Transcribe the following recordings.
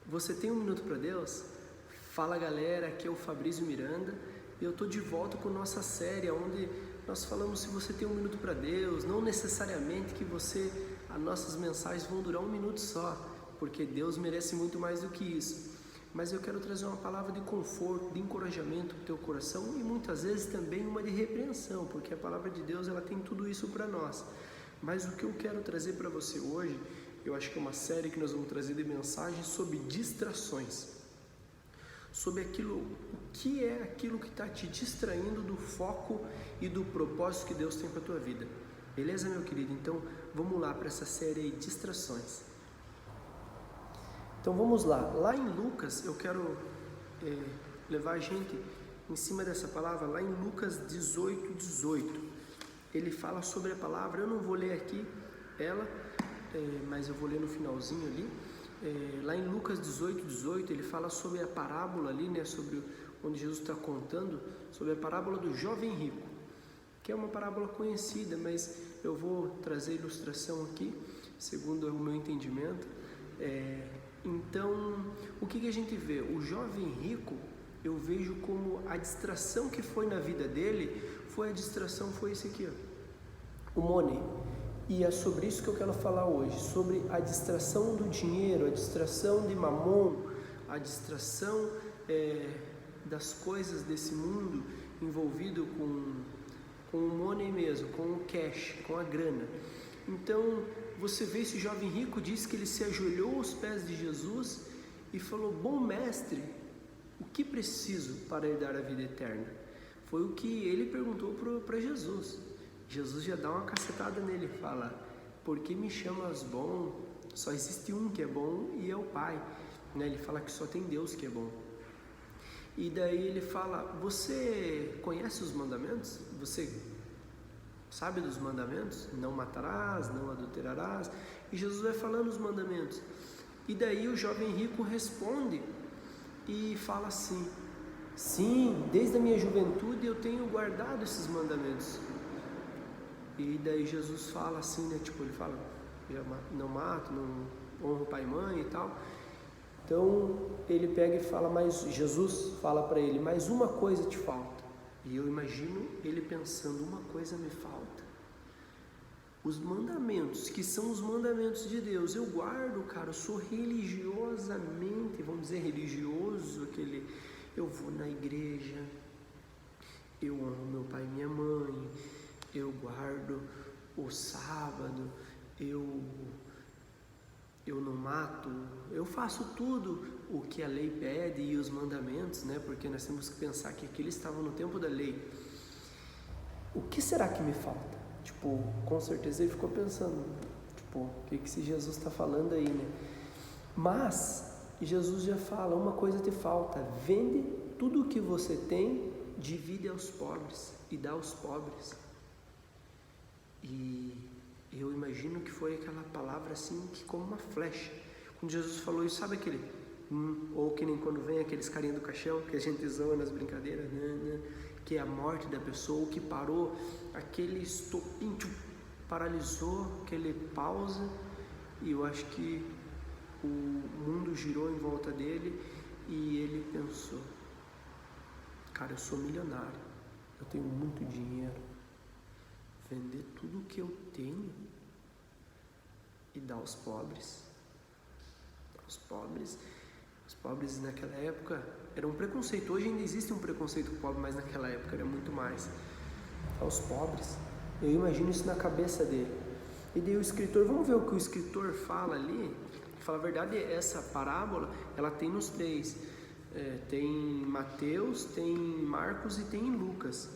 Você tem um minuto para Deus? Fala galera, aqui é o Fabrício Miranda e eu tô de volta com nossa série onde nós falamos se você tem um minuto para Deus, não necessariamente que as nossas mensagens vão durar um minuto só, porque Deus merece muito mais do que isso. Mas eu quero trazer uma palavra de conforto, de encorajamento para o teu coração e muitas vezes também uma de repreensão, porque a palavra de Deus ela tem tudo isso para nós. Mas o que eu quero trazer para você hoje, eu acho que é uma série que nós vamos trazer de mensagens sobre distrações, sobre o que é aquilo que está te distraindo do foco e do propósito que Deus tem para a tua vida. Beleza, meu querido? Então vamos lá para essa série aí, distrações. Então vamos lá em Lucas, eu quero levar a gente em cima dessa palavra, lá em Lucas 18, ele fala sobre a palavra, eu não vou ler aqui ela, mas eu vou ler no finalzinho ali, lá em Lucas 18, ele fala sobre a parábola ali, né, sobre onde Jesus está contando, sobre a parábola do jovem rico, que é uma parábola conhecida, mas eu vou trazer ilustração aqui, segundo o meu entendimento. Então, o que a gente vê? O jovem rico, eu vejo como a distração que foi na vida dele, foi esse aqui, ó, o money. E é sobre isso que eu quero falar hoje, sobre a distração do dinheiro, a distração de mamon, a distração das coisas desse mundo envolvido com o money mesmo, com o cash, com a grana. Então, você vê esse jovem rico, diz que ele se ajoelhou aos pés de Jesus e falou: bom mestre, o que preciso para herdar a vida eterna? Foi o que ele perguntou para Jesus. Jesus já dá uma cacetada nele e fala: por que me chamas bom? Só existe um que é bom e é o Pai. Ele fala que só tem Deus que é bom. E daí ele fala: você conhece os mandamentos? Você sabe dos mandamentos? Não matarás, não adulterarás. E Jesus vai falando os mandamentos. E daí o jovem rico responde e fala assim: sim, desde a minha juventude eu tenho guardado esses mandamentos. E daí Jesus fala assim, né? Tipo, ele fala: não mato, não honro pai e mãe e tal. Então ele pega e fala, mas Jesus fala para ele: mas uma coisa te falta. E eu imagino ele pensando: uma coisa me falta. Os mandamentos, que são os mandamentos de Deus, eu guardo, cara, eu sou religiosamente, vamos dizer, religioso, eu vou na igreja, eu honro meu pai e minha mãe, eu guardo o sábado, eu não mato, eu faço tudo o que a lei pede e os mandamentos, né? Porque nós temos que pensar que aqueles estavam no tempo da lei. O que será que me falta? Tipo, com certeza ele ficou pensando, tipo, o que esse Jesus está falando aí, né? Mas Jesus já fala: uma coisa te falta, vende tudo o que você tem, divide aos pobres e dá aos pobres. E eu imagino que foi aquela palavra assim, que como uma flecha. Quando Jesus falou isso, sabe aquele ou que nem quando vem aqueles carinha do caixão, que a gente zoa nas brincadeiras, que é a morte da pessoa, o que parou, aquele estopim, paralisou, aquele pausa, e eu acho que o mundo girou em volta dele e ele pensou: cara, eu sou milionário, eu tenho muito dinheiro, vender tudo o que eu tenho e dar aos pobres. Os pobres naquela época era um preconceito. Hoje ainda existe um preconceito com o pobre, mas naquela época era muito mais. Aos pobres. Eu imagino isso na cabeça dele. E daí o escritor, vamos ver o que o escritor fala ali. Fala a verdade, essa parábola, ela tem nos três. Tem em Mateus, tem em Marcos e tem em Lucas.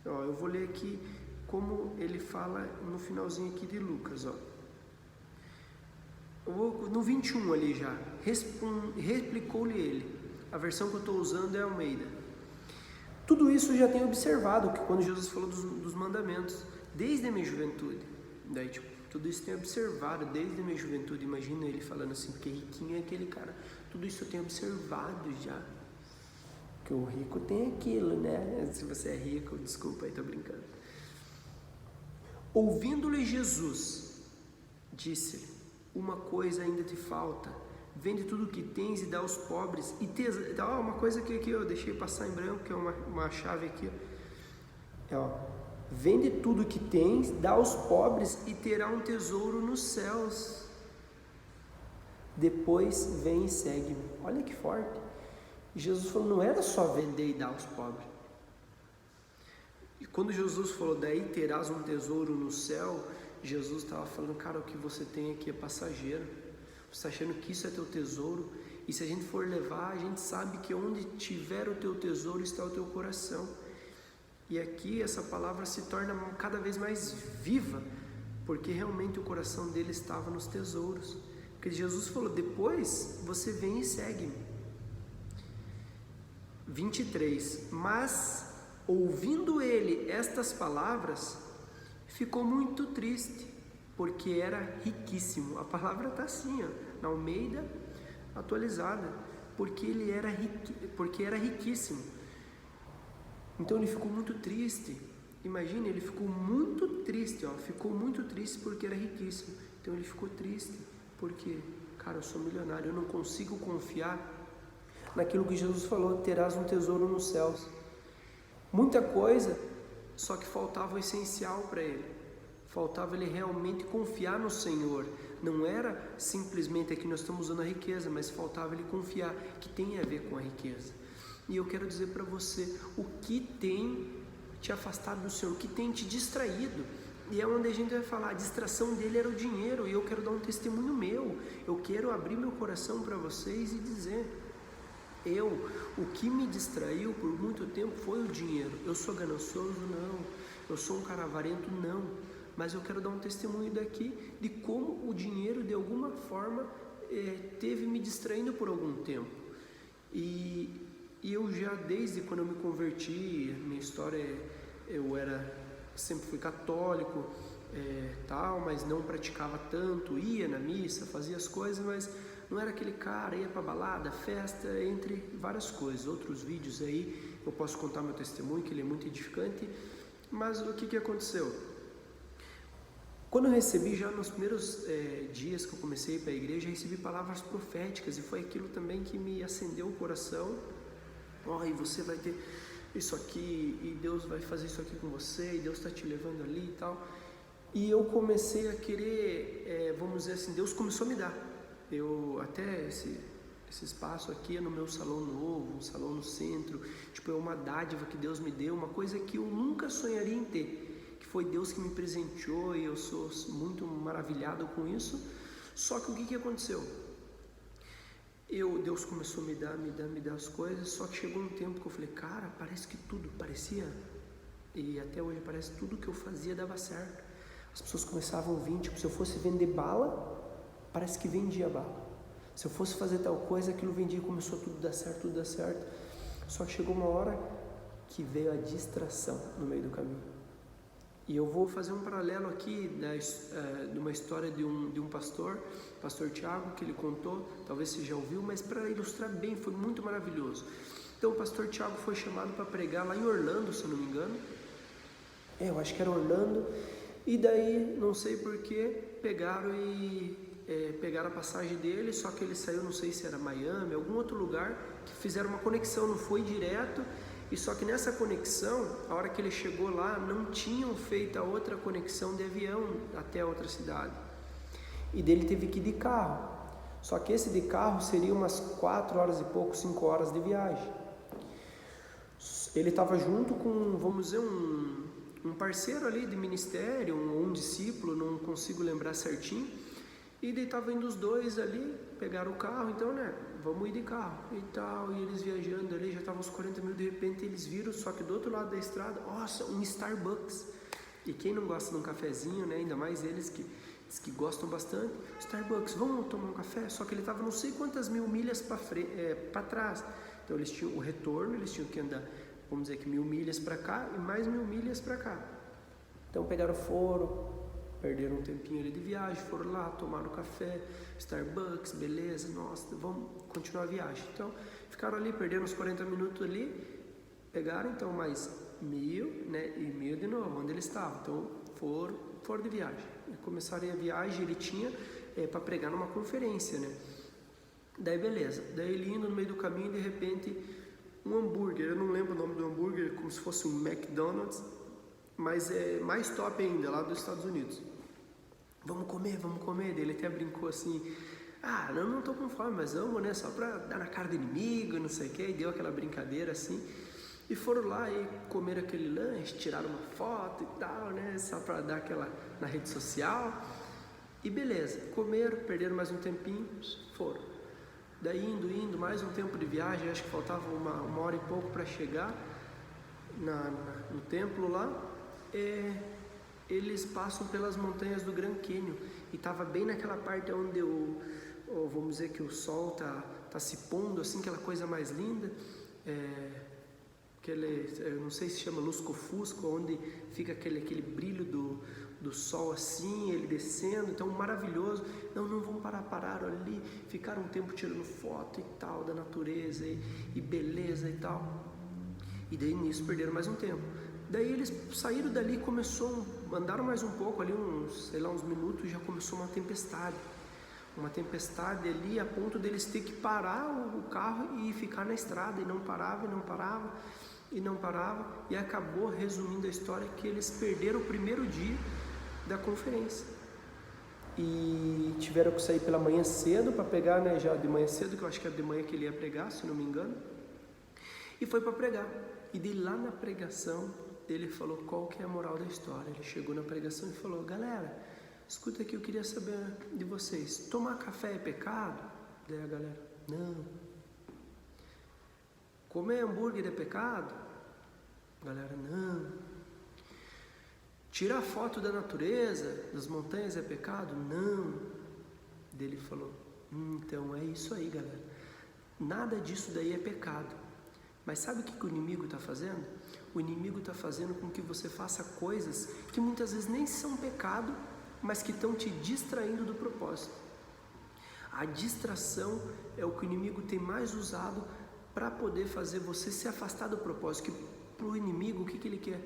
Eu vou ler aqui como ele fala no finalzinho aqui de Lucas, no 21 ali já, replicou-lhe ele, a versão que eu estou usando é a Almeida: tudo isso eu já tenho observado, que quando Jesus falou dos mandamentos, desde a minha juventude, daí tipo, tudo isso eu tenho observado desde a minha juventude. Imagina ele falando assim, porque riquinho é aquele cara, tudo isso eu tenho observado já, porque o rico tem aquilo, né? Se você é rico, desculpa aí, tô brincando. Ouvindo-lhe Jesus, disse-lhe: uma coisa ainda te falta, vende tudo o que tens e dá aos pobres. E uma coisa que aqui eu deixei passar em branco, que é uma chave aqui. Vende tudo o que tens, dá aos pobres e terá um tesouro nos céus. Depois vem e segue-me. Olha que forte. Jesus falou, não era só vender e dar aos pobres. E quando Jesus falou, daí terás um tesouro no céu, Jesus estava falando, cara, o que você tem aqui é passageiro. Você está achando que isso é teu tesouro? E se a gente for levar, a gente sabe que onde tiver o teu tesouro está o teu coração. E aqui essa palavra se torna cada vez mais viva, porque realmente o coração dele estava nos tesouros. Porque Jesus falou, depois você vem e segue-me. 23. Mas, ouvindo ele estas palavras, ficou muito triste, porque era riquíssimo. A palavra está assim, na Almeida atualizada, porque era riquíssimo. Então ele ficou muito triste. Imagine, ele ficou muito triste, ficou muito triste porque era riquíssimo. Então ele ficou triste porque, cara, eu sou milionário, eu não consigo confiar naquilo que Jesus falou, terás um tesouro nos céus. Muita coisa, só que faltava o essencial para ele. Faltava ele realmente confiar no Senhor. Não era simplesmente aqui nós estamos usando a riqueza, mas faltava ele confiar, que tem a ver com a riqueza. E eu quero dizer para você, o que tem te afastado do Senhor, o que tem te distraído. E é onde a gente vai falar, a distração dele era o dinheiro, e eu quero dar um testemunho meu. Eu quero abrir meu coração para vocês e dizer, o que me distraiu por muito tempo foi o dinheiro. Eu sou ganancioso? Não. Eu sou um cara avarento? Não. Mas eu quero dar um testemunho daqui de como o dinheiro de alguma forma teve me distraindo por algum tempo. E eu já, desde quando eu me converti, minha história, sempre fui católico, mas não praticava tanto, ia na missa, fazia as coisas, mas não era aquele cara, ia pra balada, festa, entre várias coisas. Outros vídeos aí, eu posso contar meu testemunho, que ele é muito edificante. Mas o que aconteceu? Quando eu recebi, já nos primeiros dias que eu comecei a ir para a igreja, eu recebi palavras proféticas, e foi aquilo também que me acendeu o coração. E você vai ter isso aqui, e Deus vai fazer isso aqui com você, e Deus está te levando ali e tal. E eu comecei a querer, vamos dizer assim, Deus começou a me dar. Até esse espaço aqui é no meu salão novo, um salão no centro, é uma dádiva que Deus me deu, uma coisa que eu nunca sonharia em ter, que foi Deus que me presenteou, e eu sou muito maravilhado com isso. Só que o que aconteceu? Deus começou a me dar as coisas, só que chegou um tempo que eu falei, cara, parece que tudo, parecia, e até hoje parece que tudo que eu fazia dava certo. As pessoas começavam a vir, se eu fosse vender bala, parece que vendia bala. Se eu fosse fazer tal coisa, aquilo vendia, começou tudo dar certo. Só que chegou uma hora que veio a distração no meio do caminho. E eu vou fazer um paralelo aqui de uma história de um pastor Tiago, que ele contou, talvez você já ouviu, mas para ilustrar bem, foi muito maravilhoso. Então o pastor Tiago foi chamado para pregar lá em Orlando, se eu não me engano. Eu acho que era Orlando. E daí, não sei porquê, pegaram a passagem dele, só que ele saiu, não sei se era Miami, algum outro lugar, que fizeram uma conexão, não foi direto. E só que nessa conexão, a hora que ele chegou lá, não tinham feito a outra conexão de avião até a outra cidade. E dele teve que ir de carro. Só que esse de carro seria umas 4 horas e pouco, 5 horas de viagem. Ele estava junto com, vamos dizer, um parceiro ali de ministério, um discípulo, não consigo lembrar certinho. E daí estavam indo os dois ali, pegaram o carro, então, vamos ir de carro e tal. E eles viajando ali, já estavam uns 40 minutos, de repente eles viram, só que do outro lado da estrada, nossa, um Starbucks. E quem não gosta de um cafezinho, ainda mais eles que gostam bastante, Starbucks, vamos tomar um café? Só que ele estava não sei quantas mil milhas para trás. Então eles tinham o retorno, eles tinham que andar, vamos dizer que 1000 milhas para cá e mais 1000 milhas para cá. Então perderam um tempinho ali de viagem, foram lá, tomaram café, Starbucks, beleza, nossa, vamos continuar a viagem. Então, ficaram ali, perderam uns 40 minutos ali, pegaram então mais 1000, e 1000 de novo, onde eles estavam. Então, foram de viagem. E começaram a viagem, ele tinha para pregar numa conferência, Daí beleza, daí ele indo no meio do caminho, de repente, um hambúrguer, eu não lembro o nome do hambúrguer, como se fosse um McDonald's, mas é mais top ainda, lá dos Estados Unidos. Vamos comer, daí ele até brincou assim, eu não tô com fome, mas vamos, né, só pra dar na cara do inimigo, não sei o que, e deu aquela brincadeira assim, e foram lá e comeram aquele lanche, tiraram uma foto e tal, né, só pra dar aquela na rede social, e beleza, comeram, perderam mais um tempinho, foram. Daí indo, mais um tempo de viagem, acho que faltava uma hora e pouco para chegar no templo lá, eles passam pelas montanhas do Grand Canyon, e estava bem naquela parte onde vamos dizer que o sol tá se pondo, assim, aquela coisa mais linda, eu não sei se chama lusco-fusco, onde fica aquele brilho do sol assim, ele descendo, então maravilhoso. Não vão pararam ali, ficaram um tempo tirando foto e tal, da natureza e beleza e tal, e daí nisso perderam mais um tempo. Daí eles saíram dali, andaram mais um pouco ali, uns minutos, já começou uma tempestade ali, a ponto deles ter que parar o carro e ficar na estrada, e não parava, e acabou, resumindo a história, que eles perderam o primeiro dia da conferência, e tiveram que sair pela manhã cedo para pegar, né, já de manhã cedo, que eu acho que era de manhã que ele ia pregar, se não me engano, e foi para pregar, e de lá na pregação, ele falou qual que é a moral da história. Ele chegou na pregação e falou, galera, escuta aqui, eu queria saber de vocês, tomar café é pecado? Daí a galera, não. Comer hambúrguer é pecado? Galera, não. Tirar foto da natureza, das montanhas é pecado? Não. Daí ele falou, então é isso aí, galera, nada disso daí é pecado. Mas sabe o que o inimigo está fazendo? O inimigo está fazendo com que você faça coisas que muitas vezes nem são pecado, mas que estão te distraindo do propósito. A distração é o que o inimigo tem mais usado para poder fazer você se afastar do propósito. Que para o inimigo, o que ele quer?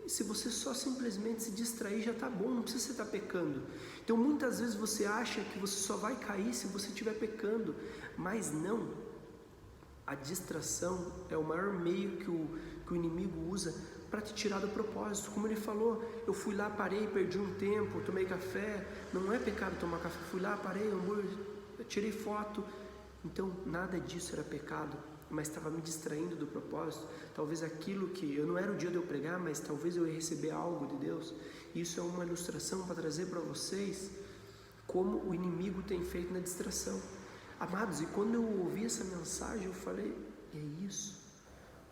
Se você só simplesmente se distrair, já está bom, não precisa você estar pecando. Então muitas vezes você acha que você só vai cair se você estiver pecando, mas não. A distração é o maior meio que o inimigo usa para te tirar do propósito. Como ele falou, eu fui lá, parei, perdi um tempo, tomei café, não é pecado tomar café, fui lá, parei, tirei foto, então nada disso era pecado, mas estava me distraindo do propósito. Talvez aquilo que, eu não era o dia de eu pregar, mas talvez eu ia receber algo de Deus. Isso é uma ilustração para trazer para vocês como o inimigo tem feito na distração. Amados, e quando eu ouvi essa mensagem, eu falei, é isso.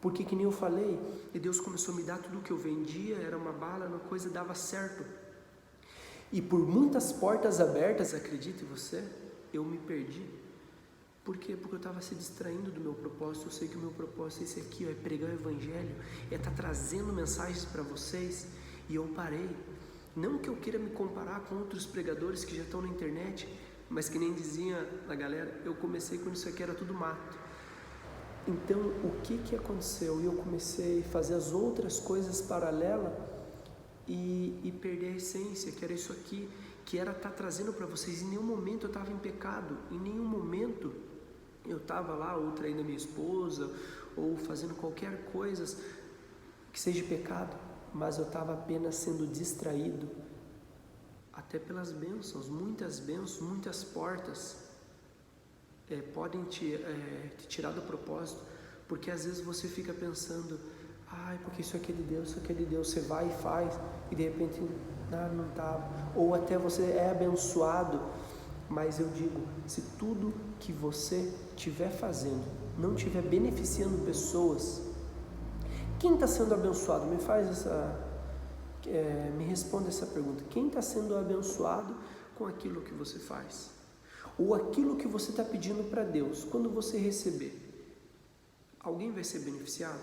Porque que nem eu falei, e Deus começou a me dar tudo o que eu vendia, era uma bala, uma coisa dava certo. E por muitas portas abertas, acredite você, eu me perdi. Por quê? Porque eu estava se distraindo do meu propósito. Eu sei que o meu propósito é esse aqui, é pregar o evangelho, é estar trazendo mensagens para vocês, e eu parei. Não que eu queira me comparar com outros pregadores que já estão na internet, mas que nem dizia a galera, eu comecei quando isso aqui era tudo mato. Então, o que aconteceu? Eu comecei a fazer as outras coisas paralelas e perder a essência, que era isso aqui, que era estar trazendo para vocês. Em nenhum momento eu estava em pecado, em nenhum momento eu estava lá ou traindo a minha esposa, ou fazendo qualquer coisa que seja pecado, mas eu estava apenas sendo distraído, até pelas bênçãos, muitas portas podem te tirar do propósito, porque às vezes você fica pensando, porque isso aqui é de Deus, você vai e faz, e de repente, não estava, ou até você é abençoado, mas eu digo, se tudo que você estiver fazendo não estiver beneficiando pessoas, quem está sendo abençoado? Me responda essa pergunta. Quem está sendo abençoado com aquilo que você faz? Ou aquilo que você está pedindo para Deus, quando você receber, alguém vai ser beneficiado?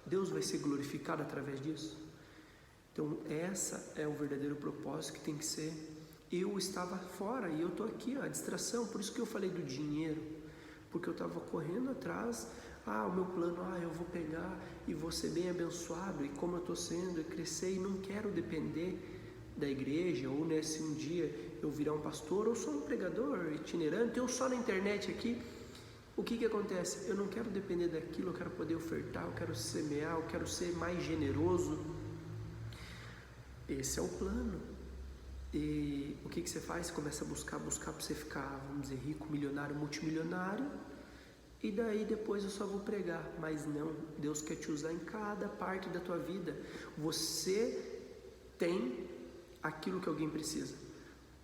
Deus vai ser glorificado através disso? Então essa é o verdadeiro propósito que tem que ser. Eu estava fora e eu estou aqui, a distração, por isso que eu falei do dinheiro, porque eu estava correndo atrás, o meu plano, eu vou pegar e vou ser bem abençoado, e como eu estou sendo, eu crescer, e não quero depender da igreja, ou se um dia eu virar um pastor, ou só um pregador itinerante, ou só na internet aqui, O que acontece? Eu não quero depender daquilo, eu quero poder ofertar, eu quero semear, eu quero ser mais generoso. Esse é o plano. E o que você faz? Você começa a buscar para você ficar, vamos dizer, rico, milionário, multimilionário. E daí depois eu só vou pregar. Mas não, Deus quer te usar em cada parte da tua vida. Você tem aquilo que alguém precisa.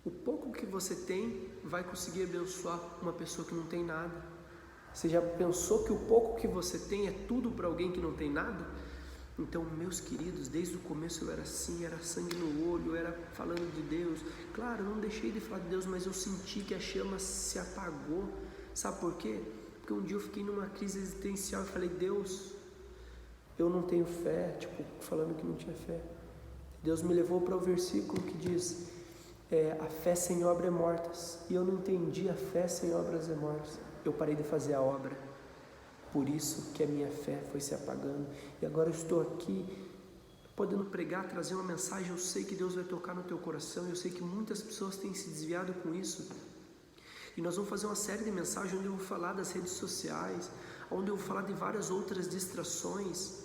O pouco que você tem vai conseguir abençoar uma pessoa que não tem nada. Você já pensou que o pouco que você tem é tudo para alguém que não tem nada? Então, meus queridos, desde o começo eu era assim, era sangue no olho, era falando de Deus. Claro, eu não deixei de falar de Deus, mas eu senti que a chama se apagou. Sabe por quê? Porque um dia eu fiquei numa crise existencial e falei, Deus, eu não tenho fé, falando que não tinha fé. Deus me levou para o versículo que diz, a fé sem obra é morta. E eu não entendi, a fé sem obras é morta. Eu parei de fazer a obra. Por isso que a minha fé foi se apagando. E agora eu estou aqui, podendo pregar, trazer uma mensagem. Eu sei que Deus vai tocar no teu coração. Eu sei que muitas pessoas têm se desviado com isso. E nós vamos fazer uma série de mensagens onde eu vou falar das redes sociais, onde eu vou falar de várias outras distrações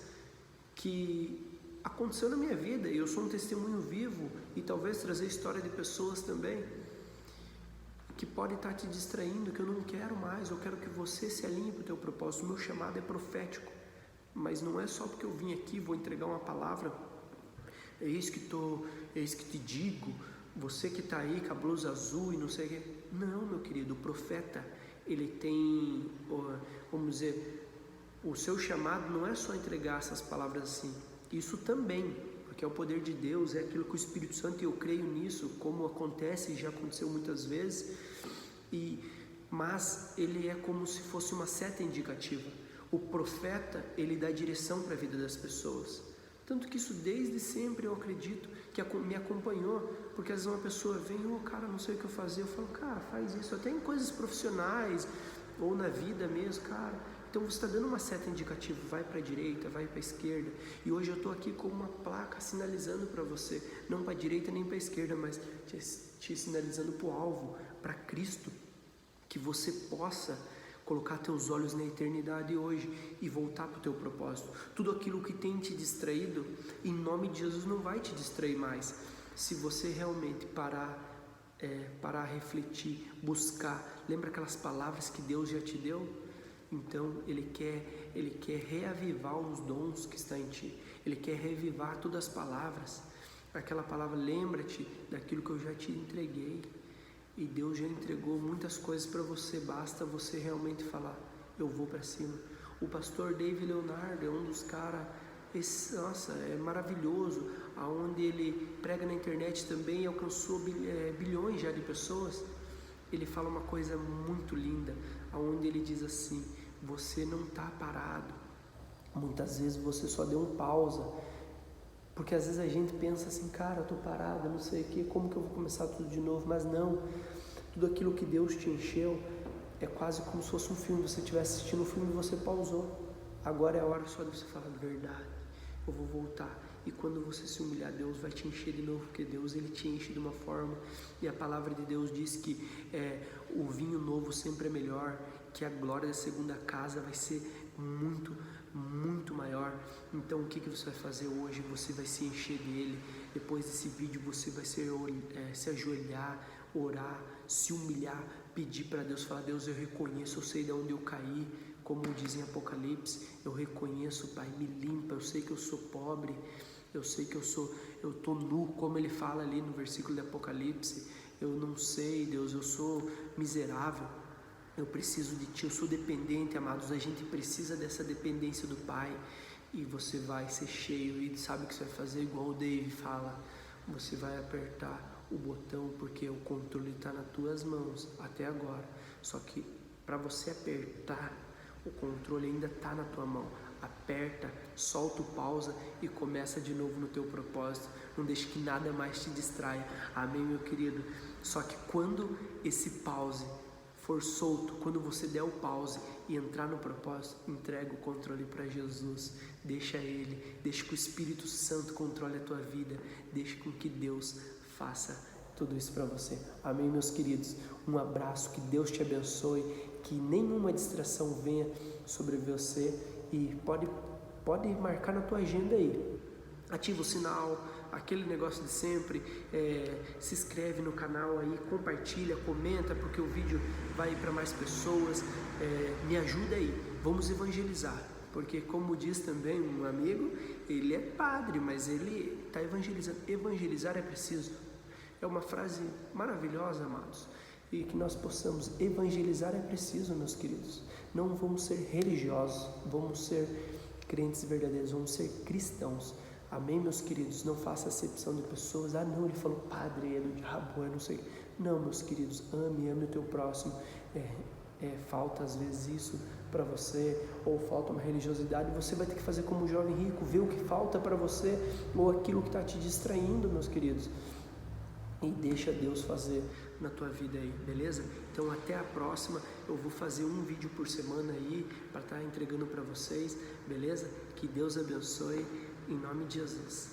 que aconteceu na minha vida. E eu sou um testemunho vivo e talvez trazer história de pessoas também que pode estar te distraindo, que eu não quero mais. Eu quero que você se alinhe para o teu propósito. O meu chamado é profético, mas não é só porque eu vim aqui, vou entregar uma palavra, é isso que te digo, você que está aí com a blusa azul e não sei o que. Não, meu querido, o profeta, ele tem, vamos dizer, o seu chamado não é só entregar essas palavras assim, isso também, porque é o poder de Deus, é aquilo que o Espírito Santo, e eu creio nisso, como acontece e já aconteceu muitas vezes, mas ele é como se fosse uma seta indicativa. O profeta, ele dá direção para a vida das pessoas, tanto que isso desde sempre eu acredito que me acompanhou, porque às vezes uma pessoa vem, cara, não sei o que eu fazer, eu falo, cara, faz isso, até em coisas profissionais, ou na vida mesmo, cara. Então você está dando uma seta indicativa, vai para a direita, vai para a esquerda. E hoje eu estou aqui com uma placa sinalizando para você, não para a direita nem para a esquerda, mas te sinalizando para o alvo, para Cristo, que você possa colocar teus olhos na eternidade hoje e voltar para o teu propósito. Tudo aquilo que tem te distraído, em nome de Jesus, não vai te distrair mais. Se você realmente parar a refletir, buscar, lembra aquelas palavras que Deus já te deu? Então Ele quer reavivar os dons que está em ti. Ele quer reavivar todas as palavras. Aquela palavra, lembra-te daquilo que eu já te entreguei. E Deus já entregou muitas coisas para você. Basta você realmente falar, eu vou para cima. O pastor David Leonardo é um dos caras, nossa, é maravilhoso, aonde ele prega na internet também, alcançou bilhões já de pessoas. Ele fala uma coisa muito linda, aonde ele diz assim, você não está parado. Muitas vezes você só deu um pausa, porque às vezes a gente pensa assim, cara, eu estou parado, eu não sei o que, como que eu vou começar tudo de novo? Mas não, tudo aquilo que Deus te encheu é quase como se fosse um filme. Você estivesse assistindo um filme e você pausou. Agora é a hora só de você falar a verdade, eu vou voltar. E quando você se humilhar, Deus vai te encher de novo, porque Deus, Ele te enche de uma forma, e a palavra de Deus diz que o vinho novo sempre é melhor, que a glória da segunda casa vai ser muito, muito maior. Então o que você vai fazer hoje? Você vai se encher dele. Depois desse vídeo você vai se ajoelhar, orar, se humilhar, pedir para Deus, falar, Deus, eu reconheço, eu sei de onde eu caí, como diz em Apocalipse, eu reconheço, Pai, me limpa, eu sei que eu sou pobre, eu sei que eu estou nu, como ele fala ali no versículo de Apocalipse, eu não sei, Deus, eu sou miserável, eu preciso de Ti, eu sou dependente, amados, a gente precisa dessa dependência do Pai, e você vai ser cheio, e sabe o que você vai fazer, igual o Dave fala, você vai apertar o botão, porque o controle está nas tuas mãos, até agora, só que para você apertar, o controle ainda está na tua mão. Aperta, solta o pausa e começa de novo no teu propósito. Não deixe que nada mais te distraia. Amém, meu querido? Só que quando esse pause for solto, quando você der o pause e entrar no propósito, entrega o controle para Jesus. Deixa Ele, deixa que o Espírito Santo controle a tua vida. Deixa com que Deus faça tudo isso para você. Amém, meus queridos? Um abraço, que Deus te abençoe, que nenhuma distração venha sobre você e pode marcar na tua agenda aí. Ativa o sinal, aquele negócio de sempre, se inscreve no canal aí, compartilha, comenta, porque o vídeo vai para mais pessoas, me ajuda aí, vamos evangelizar, porque como diz também um amigo, ele é padre, mas ele está evangelizando, evangelizar é preciso, é uma frase maravilhosa, amados, e que nós possamos evangelizar é preciso, meus queridos, não vamos ser religiosos, vamos ser crentes verdadeiros, vamos ser cristãos. Amém, meus queridos? Não faça acepção de pessoas. Ah, não, ele falou padre, é do diabo, eu não sei. Não, meus queridos, ame o teu próximo. Falta às vezes isso para você, ou falta uma religiosidade, você vai ter que fazer como o jovem rico, ver o que falta para você, ou aquilo que está te distraindo, meus queridos. E deixa Deus fazer na tua vida aí, beleza? Então até a próxima, eu vou fazer um vídeo por semana aí, para estar entregando para vocês, beleza? Que Deus abençoe. Em nome de Jesus.